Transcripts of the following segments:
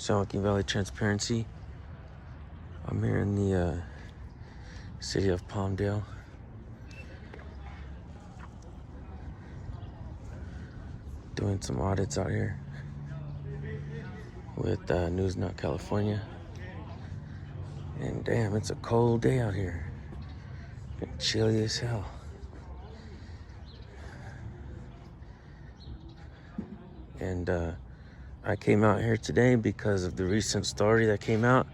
Joaquin Valley Transparency. I'm here in the city of Palmdale. Doing some audits out here with News Not California. And damn, it's a cold day out here. It's chilly as hell. And I came out here today because of the recent story that came out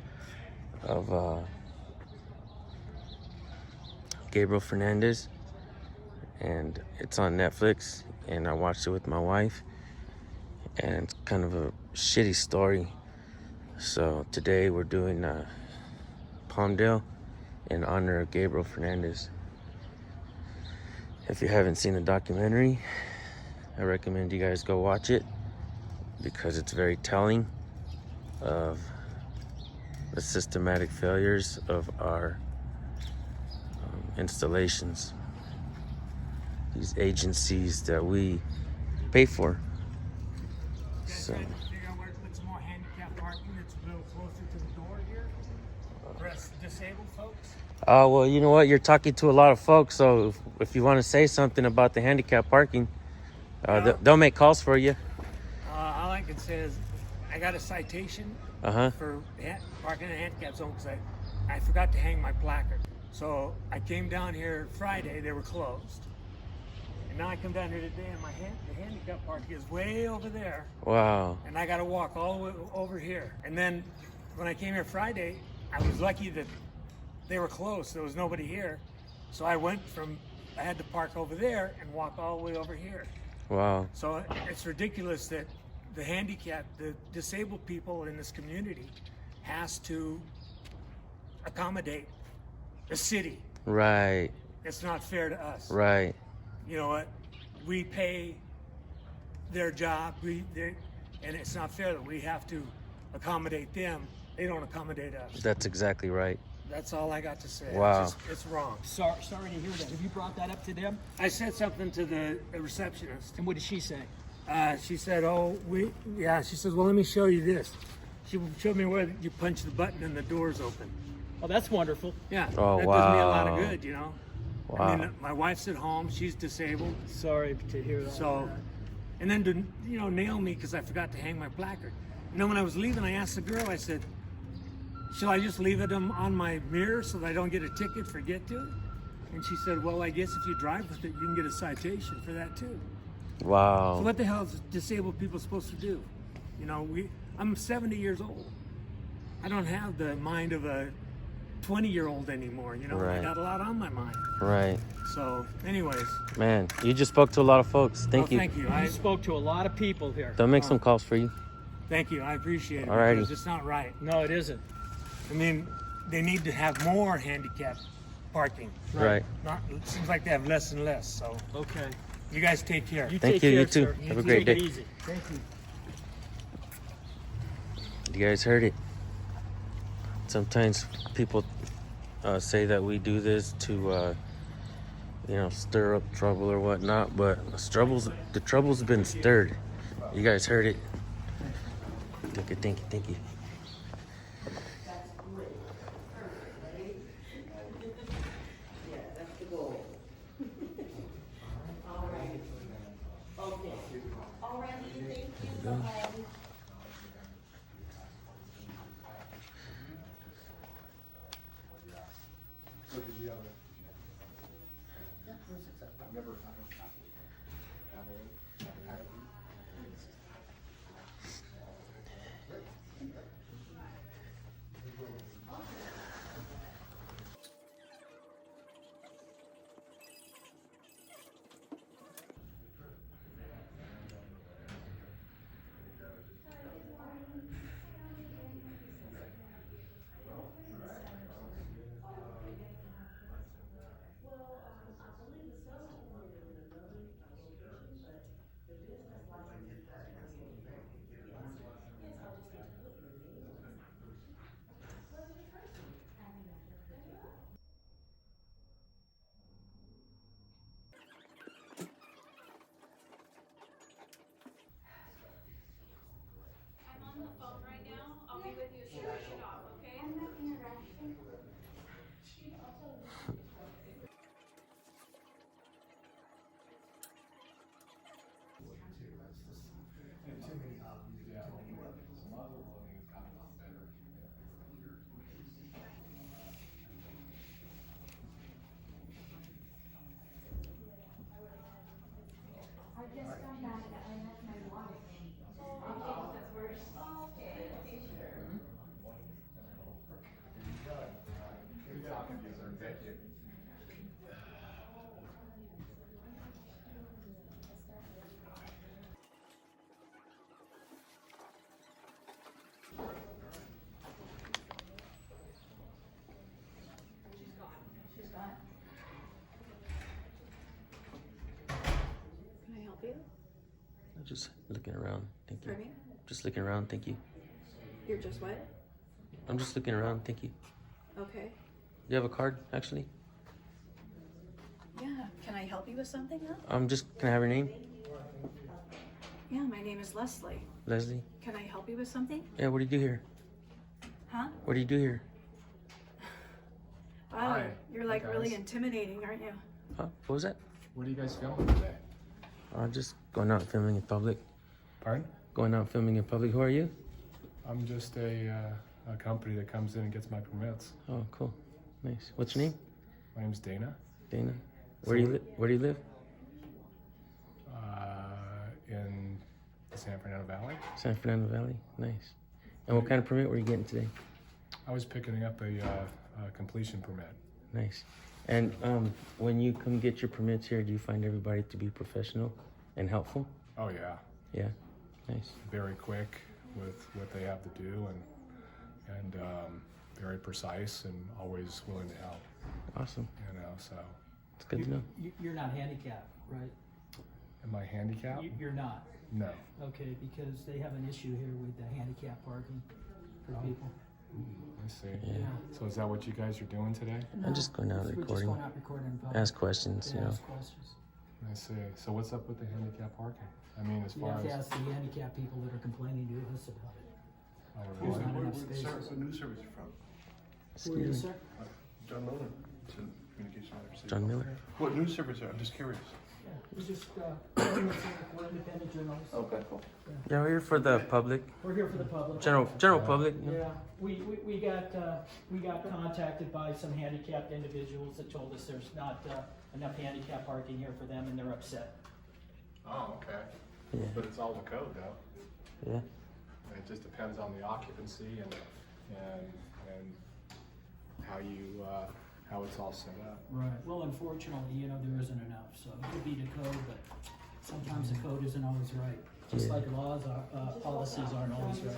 of Gabriel Fernandez, and it's on Netflix, and I watched it with my wife, and it's kind of a shitty story. So today we're doing Palmdale in honor of Gabriel Fernandez. If you haven't seen the documentary, I recommend you guys go watch it because it's very telling of the systematic failures of our installations, these agencies that we pay for. So It's more handicap parking. It's a little closer to the door here for us disabled folks. Oh, well, you know what? You're talking to a lot of folks, so if you want to say something about the handicap parking, they'll make calls for you. All I can say is I got a citation for parking in a handicap zone because I forgot to hang my placard. So I came down here Friday, they were closed. And now I come down here today and the handicap parking is way over there. Wow. And I got to walk all the way over here. And then when I came here Friday, I was lucky that they were closed. There was nobody here. So I had to park over there and walk all the way over here. Wow. So it's ridiculous that the disabled people in this community has to accommodate the city. Right. It's not fair to us. Right. You know what? We pay their job, and it's not fair that we have to accommodate them. They don't accommodate us. That's exactly right. That's all I got to say. Wow. It's wrong. Sorry to hear that. Have you brought that up to them? I said something to the receptionist. And what did she say? She said, she says, well, let me show you this. She showed me where you punch the button and the door's open. Oh, that's wonderful. Yeah, Oh, that wow. does me a lot of good, you know. Wow. I mean, my wife's at home, she's disabled. Sorry to hear that. So, and then to, nail me because I forgot to hang my placard. And then when I was leaving, I asked the girl, I said, shall I just leave it on my mirror so that I don't get a ticket for get to it? And she said, well, I guess if you drive with it, you can get a citation for that too. Wow. So what the hell is disabled people supposed to do? I'm 70 years old. I don't have the mind of a 20-year-old anymore, Right. I got a lot on my mind. Right. So, anyways. Man, you just spoke to a lot of folks. Thank you. Thank you. I spoke to a lot of people here. They'll make some calls for you. Thank you. I appreciate it. Alrighty. Because it's not right. No, it isn't. I mean, they need to have more handicap parking. Right. It seems like they have less and less. So, Okay. you guys take care. Thank take you. care, You too. sir. Have a great Take day. it easy. Thank you. You guys heard it. Sometimes people say that we do this to, stir up trouble or whatnot, but the trouble's been stirred. You guys heard it. Thank you. Just looking around. Thank you. Pardon me? Just looking around. Thank you. You're just what? I'm just looking around. Thank you. Okay. You have a card, actually? Yeah. Can I help you with something now? Can I have your name? Yeah, my name is Leslie. Leslie? Can I help you with something? Yeah, what do you do here? Huh? What do you do here? Wow, Hi. you're like Hi, really guys. intimidating, aren't you? Huh? What was that? What are you guys filming today? Just going out filming in public. Pardon? Going out filming in public. Who are you? I'm just a company that comes in and gets my permits. Oh, cool. Nice. What's your name? My name's Dana. Dana. Where do you live? In the San Fernando Valley. San Fernando Valley. Nice. And what kind of permit were you getting today? I was picking up a completion permit. Nice. And when you come get your permits here, do you find everybody to be professional and helpful? Oh yeah, Yeah. Nice. very quick with what they have to do and very precise and always willing to help. Awesome. You know, so It's good to know. You're not handicapped, right? am I handicapped? You're not. No. Okay, because they have an issue here with the handicap parking for people. I see. Yeah. So is that what you guys are doing today? I'm just going out We're just recording. going out recording in public. Ask questions, you Yeah, know. ask questions. I see. So what's up with the handicap parking? I mean, as You far have to as ask the handicap people that are complaining to us about it. oh, There's really? not enough What spaces. news service you from? Who are you, Excuse me. sir? John Miller. It's in communication officer. John Miller. What news service are you? I'm just curious. Yeah, we're just, we're independent journalists. Okay, cool. Yeah, we're here for the public, We're here for the public. general public. you know. Yeah, we got contacted by some handicapped individuals that told us there's not enough handicap parking here for them and they're upset. Oh, okay. Yeah. But it's all the code, though. Yeah. It just depends on the occupancy and how it's all set up. Right. Well, unfortunately, there isn't enough, so it could be the code, but sometimes the code isn't always right. Just Yeah. like laws are, policies aren't always right.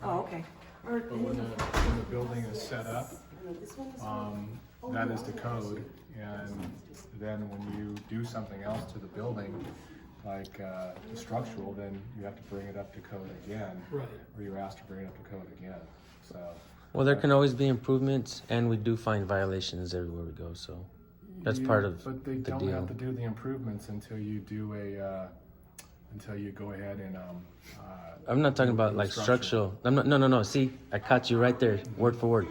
Oh, okay. But when the building is set up, that is the code, and then when you do something else to the building, like the structural, then you have to bring it up to code again. Right. Or you're asked to bring it up to code again, so. Well, there can always be improvements, and we do find violations everywhere we go. So that's part of But they the don't deal. have to do the improvements until you do until you go ahead and I'm not talking about like structural. I'm not. No. See, I caught you right there, word for word.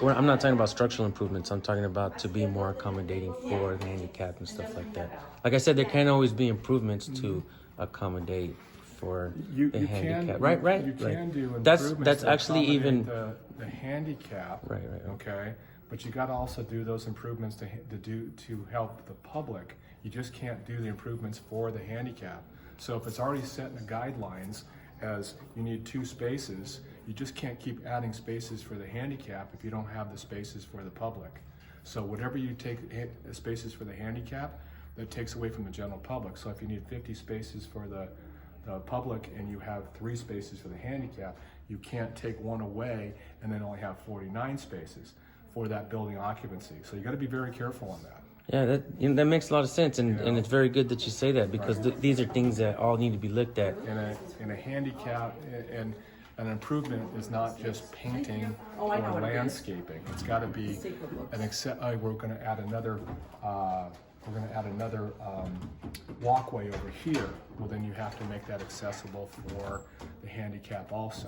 I'm not talking about structural improvements. I'm talking about to be more accommodating for the handicapped and stuff like that. Like I said, there can always be improvements to accommodate for the handicap. Right. You Like, can do that's improvements to actually even accommodate the handicap. Right. Okay, but you got to also do those improvements to help the public. You just can't do the improvements for the handicap. So if it's already set in the guidelines as you need 2 spaces, you just can't keep adding spaces for the handicap if you don't have the spaces for the public. So whatever you take spaces for the handicap, that takes away from the general public. So if you need 50 spaces for the public and you have 3 spaces for the handicap, you can't take 1 away and then only have 49 spaces for that building occupancy. So you got to be very careful on that. Yeah, that makes a lot of sense, and it's very good that you say that because these are things that all need to be looked at. In a handicap, and an improvement is not just painting or landscaping. It's got to be we're going to add another. We're going to add another walkway over here. Well, then you have to make that accessible for the handicap also.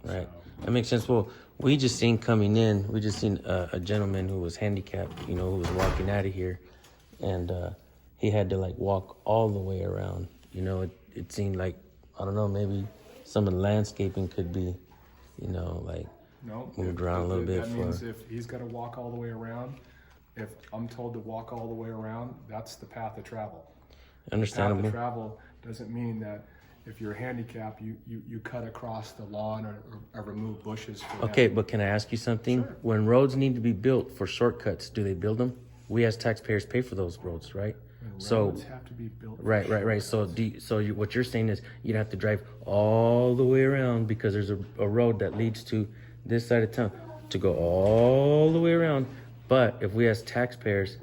Right. So, That makes sense. Well, we just seen coming in, we just seen a gentleman who was handicapped, who was walking out of here, and he had to like walk all the way around. It seemed like, I don't know, maybe some of the landscaping could be, like moved around a little bit. That means if he's got to walk all the way around, if I'm told to walk all the way around, that's the path of travel. Understandable. The path of travel doesn't mean that if you're handicapped, you cut across the lawn or remove bushes. For Okay, them. but can I ask you something? Sure. When roads need to be built for shortcuts, do they build them? We as taxpayers pay for those roads, right? And So roads have to be built. for right. So what you're saying is you'd have to drive all the way around because there's a road that leads to this side of town to go all the way around. But if we as taxpayers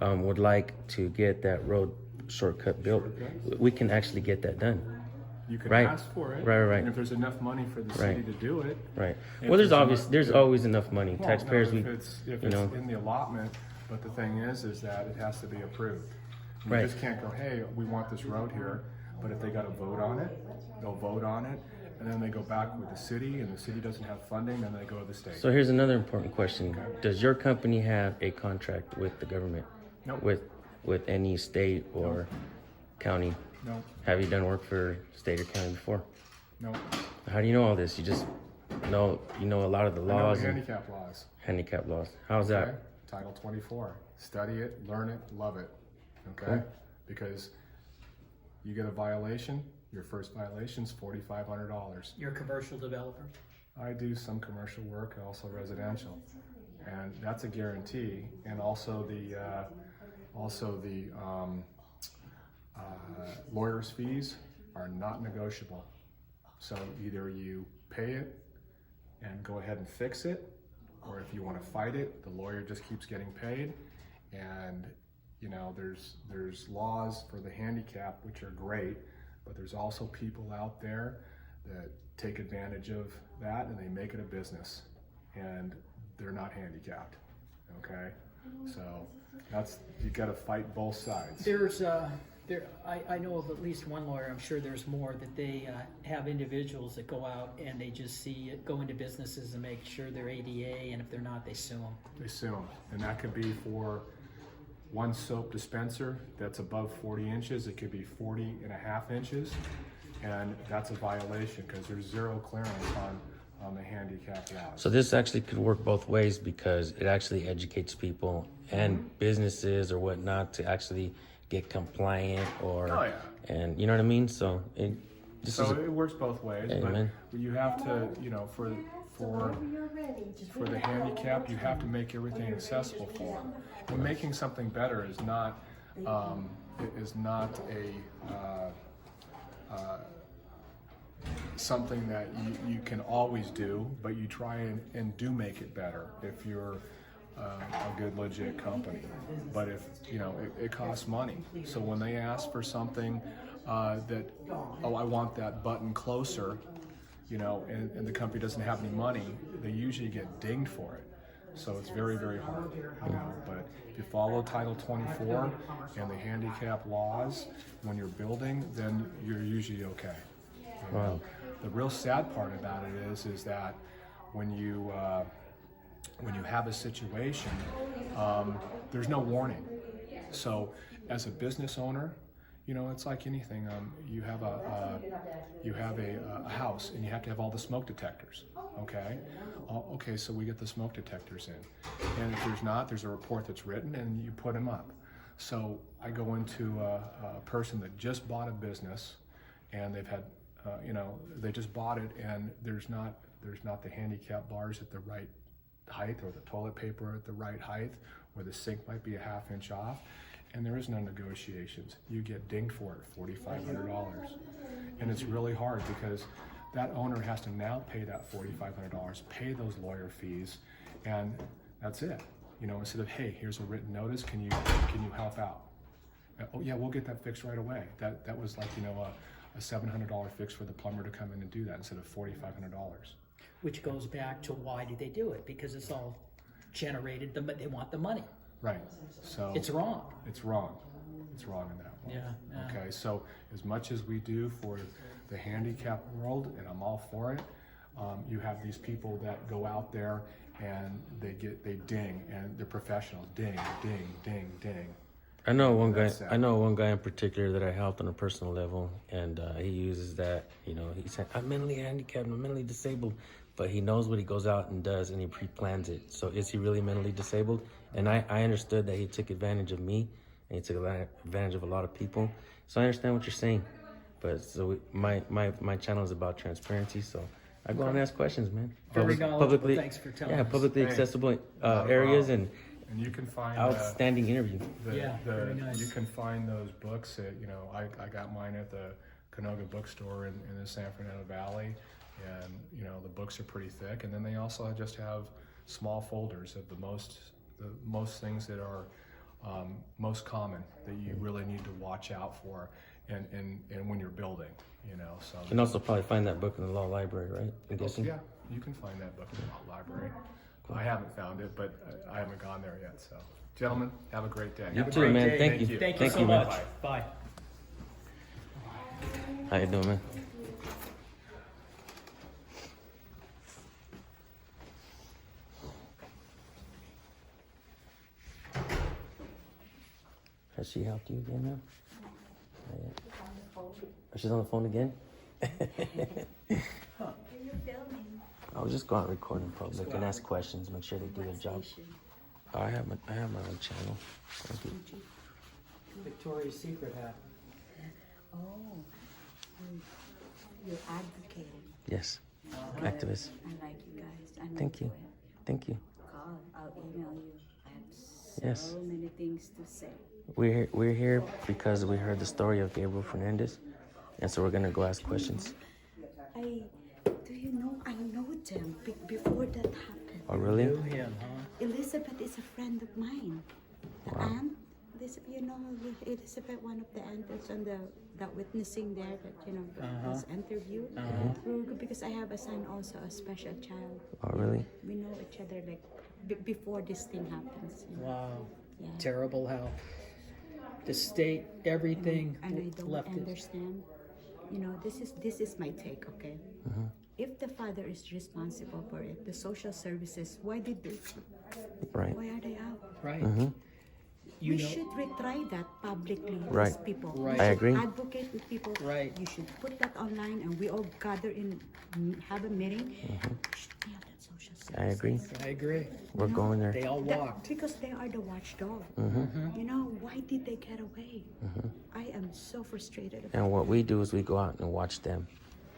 would like to get that road shortcut built, we can actually get that done. You can Right. ask for it. Right. And if there's enough money for the Right. city to do it. Right. if Well, there's enough- there's always enough money. Well, Taxpayers, no, we, if you it's know, in the allotment, but the thing is that it has to be approved. You Right. just can't go, hey, we want this road here, but if they got to vote on it, they'll vote on it, and then they go back with the city, and the city doesn't have funding, then they go to the state. so here's another important question. Does your company have a contract with the government? Nope. With any state or county? No, Have you done work for state or county before? no. How do you know all this? You just know, a lot of the I know laws the and handicap laws. handicap laws. How's Okay? that? Title 24. Study it, learn it, love it. Okay? Cool. Because you get a violation, your first violation's $4,500. You're a commercial developer? I do some commercial work, also residential, and that's a guarantee. And also the lawyer's fees are not negotiable. So either you pay it and go ahead and fix it, or if you want to fight it, the lawyer just keeps getting paid. And there's laws for the handicap, which are great, but there's also people out there that take advantage of that and they make it a business, and they're not handicapped. Okay, so you got to fight both sides. I know of at least one lawyer, I'm sure there's more, that they have individuals that go out and they just go into businesses and make sure they're ADA, and if they're not, they sue them. They sue them, and that could be for one soap dispenser that's above 40 inches. It could be 40.5 inches, and that's a violation because there's zero clearance on the handicap laws. So this actually could work both ways because it actually educates people and businesses or whatnot to actually get compliant or, Oh, yeah. and you know what I mean? So it works both ways, Hey, but man. you have to, for the handicap, you have to make everything accessible for them. And making something better is not something that you can always do, but you try and do make it better if you're a good legit company. But if it costs money, so when they ask for something I want that button closer, and the company doesn't have any money, they usually get dinged for it. So it's very, very hard, but if you follow Title 24 and the handicap laws when you're building, then you're usually okay. Wow. The real sad part about it is that when you have a situation, there's no warning. So as a business owner, it's like anything. You have a house and you have to have all the smoke detectors. Okay. Okay. So we get the smoke detectors in, and if there's not, there's a report that's written and you put them up. So I go into a person that just bought a business, and they've had, they just bought it, and there's not the handicap bars at the right height, or the toilet paper at the right height, or the sink might be a ½ inch off, and there is no negotiations. You get dinged for it, $4,500. And it's really hard because that owner has to now pay that $4,500, pay those lawyer fees, and that's it. Instead of, hey, here's a written notice, can you help out? Oh yeah, we'll get that fixed right away. That was like, a $700 fix for the plumber to come in and do that instead of $4,500. Which goes back to why do they do it? Because it's all generated, they want the money. Right. So It's wrong. It's wrong. It's wrong in that one. Yeah. Okay. So as much as we do for the handicap world, and I'm all for it, you have these people that go out there and they ding, and they're professionals. Ding, ding, ding, ding. I know one guy. That's sad. I know one guy in particular that I helped on a personal level, and he uses that. He said, "I'm mentally handicapped. I'm mentally disabled," but he knows what he goes out and does, and he pre-plans it. So is he really mentally disabled? And I understood that he took advantage of me, and he took advantage of a lot of people. So I understand what you're saying, but my channel is about transparency. So I go out and ask questions, man. Very knowledgeable. Thanks for telling us. Publicly Hey, accessible not a areas problem. and you can find outstanding interview. Very nice. You can find those books at, I got mine at the Canoga bookstore in the San Fernando Valley, and the books are pretty thick. And then they also just have small folders of the most things that are most common that you really need to watch out for and when you're building, you know, so. You can also probably find that book in the law library, right? I'm guessing. Yeah, you can find that book in the law library. I haven't found it, but I haven't gone there yet, so. Gentlemen, have a great day. You Have a too, great man. day. Thank you. Thank you so man. much. Bye. How you doing, man? Has she helped you again now? Not yet. Oh, she's on the phone again? I was just going to record in public and ask questions, make sure they do their job. Oh, I have my own channel. Thank you. Victoria's Secret hat. Oh, you're advocating. Yes, activist. I like you guys. I know Thank you. will. Thank you. Call. I'll email you. I have Yes. so many things to say. We're here because we heard the story of Gabriel Fernandez, and so we're gonna go ask questions. Do you know? I know them before that happened. Oh, really? Knew him, huh? Elizabeth is a friend of mine. The Wow. aunt. Elizabeth, you know Elizabeth, one of the aunts on that witnessing there that was interviewed. We're good because I have a son also, a special child. Oh, really? We know each other like before this thing happens. Wow. Yeah. Terrible how the state, everything And I don't left it. understand. You know, this is my take, okay? If the father is responsible for it, the social services, why did they? Right. Why are they out? Right. We should retry that publicly Right. as people. Right. We I should agree. Advocate with people. Right. You should put that online, and we all gather in, have a meeting. We should be on that social services. I agree. I agree. We're going there. They all walked. Because they are the watchdog. You know, why did they get away? I am so frustrated about And what we do is we go out and watch them.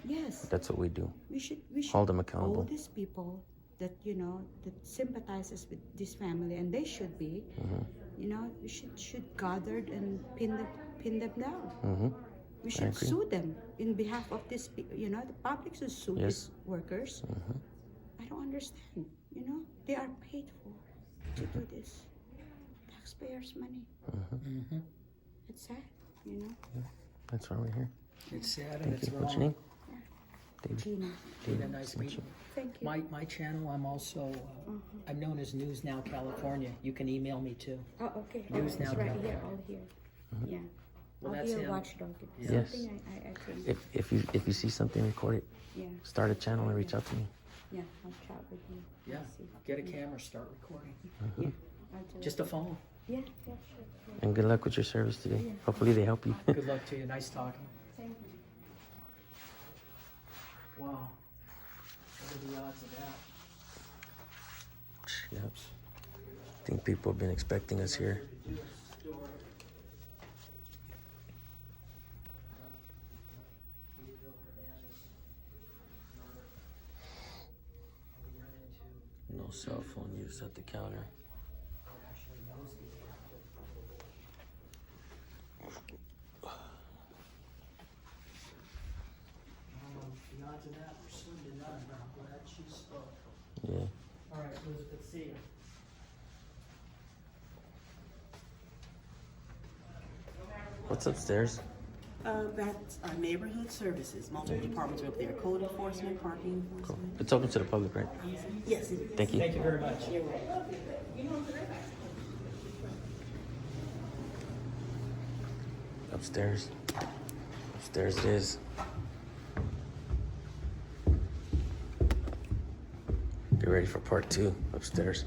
Yes. That's what we do. We should Hold them accountable. All these people that that sympathizes with this family, and they should be, we should gather and pin them down. We should agree. sue them in behalf of this. The public should sue Yes. these workers. I don't understand. They are paid for to do this. Taxpayers' money. It's sad. That's why we're here. It's sad and Thank it's you. wrong. What's your name? David. Gina. David, nice Meet meeting you. Thank you. My channel, I'm also, I'm known as News Now California. You can email me too. Oh, okay. News It's Now right California. here, all here. Yeah. Well, All that's here, him. watchdog. It's Yes. something I think. If you see something, record it. Yeah. Start a channel and reach out to me. Yeah, I'll chat with you. Yeah, I'll see. get a camera, start recording. Yeah, I'll do Just it. a phone. Yeah, sure. Yeah. And good luck with your service today. Hopefully they help you. Good luck to you. Nice talking. Thank you. Wow. What are the odds of that? Yep. I think people have been expecting us here. No cell phone use at the counter. The odds of that were slim to none, but I'm glad she spoke. Yeah. All right, Elizabeth, see you. What's upstairs? That's neighborhood services, multiple departments are up there, code enforcement, parking enforcement. It's open to the public, right? Yes, it is. Thank you. Thank you very much. Upstairs. Upstairs it is. Get ready for part 2 upstairs.